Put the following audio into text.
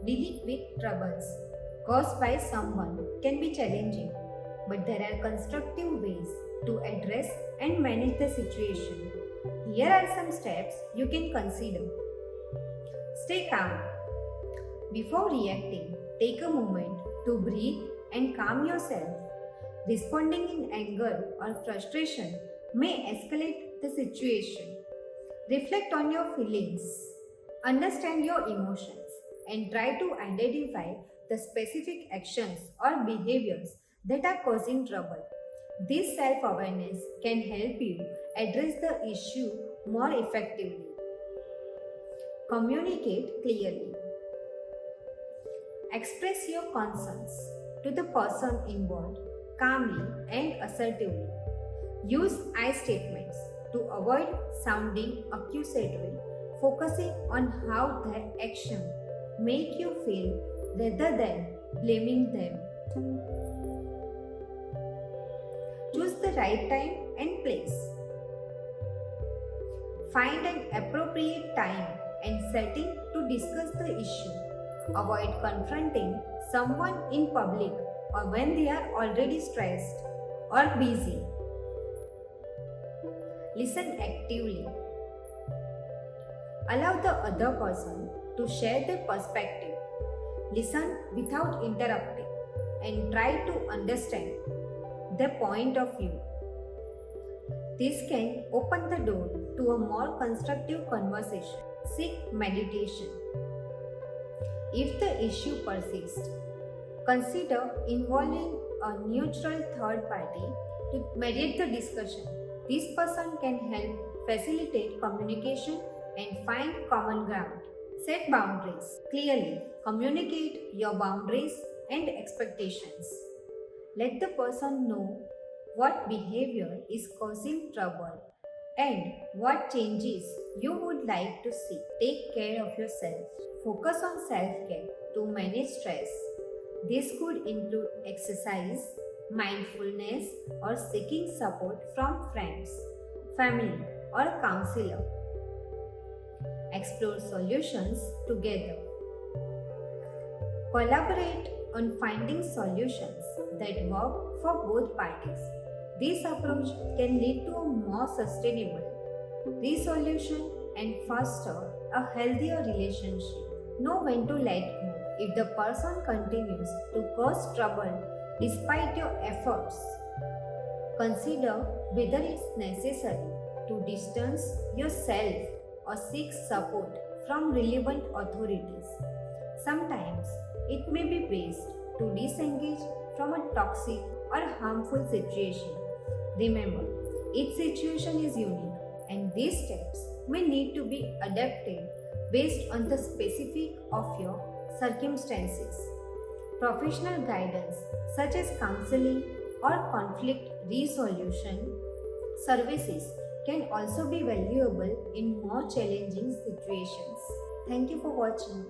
Dealing with troubles caused by someone can be challenging, but there are constructive ways to address and manage the situation. Here are some steps you can consider. Stay calm. Before reacting, take a moment to breathe and calm yourself. Responding in anger or frustration may escalate the situation. Reflect on your feelings, understand your emotions, and try to identify the specific actions or behaviors that are causing trouble. This self awareness can help you address the issue more effectively. Communicate clearly. Express your concerns to the person involved calmly and assertively. Use I statements to avoid sounding accusatory, focusing on how their action make you feel rather than blaming them. Choose the right time and place. Find an appropriate time and setting to discuss the issue. Avoid confronting someone in public or when they are already stressed or busy. Listen actively. Allow the other person to share their perspective. Listen without interrupting and try to understand their point of view. This can open the door to a more constructive conversation. Seek mediation. If the issue persists, consider involving a neutral third party to mediate the discussion. This person can help facilitate communication and find common ground. Set boundaries. Clearly communicate your boundaries and expectations. Let the person know what behavior is causing trouble and what changes you would like to see. Take care of yourself. Focus on self-care to manage stress. This could include exercise, mindfulness, or seeking support from friends, family, or a counselor. Explore solutions together. Collaborate on finding solutions that work for both parties. This approach can lead to a more sustainable resolution and foster a healthier relationship. Know when to let go. If the person continues to cause trouble despite your efforts, consider whether it's necessary to distance yourself or seek support from relevant authorities. Sometimes it may be best to disengage from a toxic or harmful situation. Remember, each situation is unique and these steps may need to be adapted based on the specific of your circumstances. Professional guidance such as counseling or conflict resolution services can also be valuable in more challenging situations. Thank you for watching.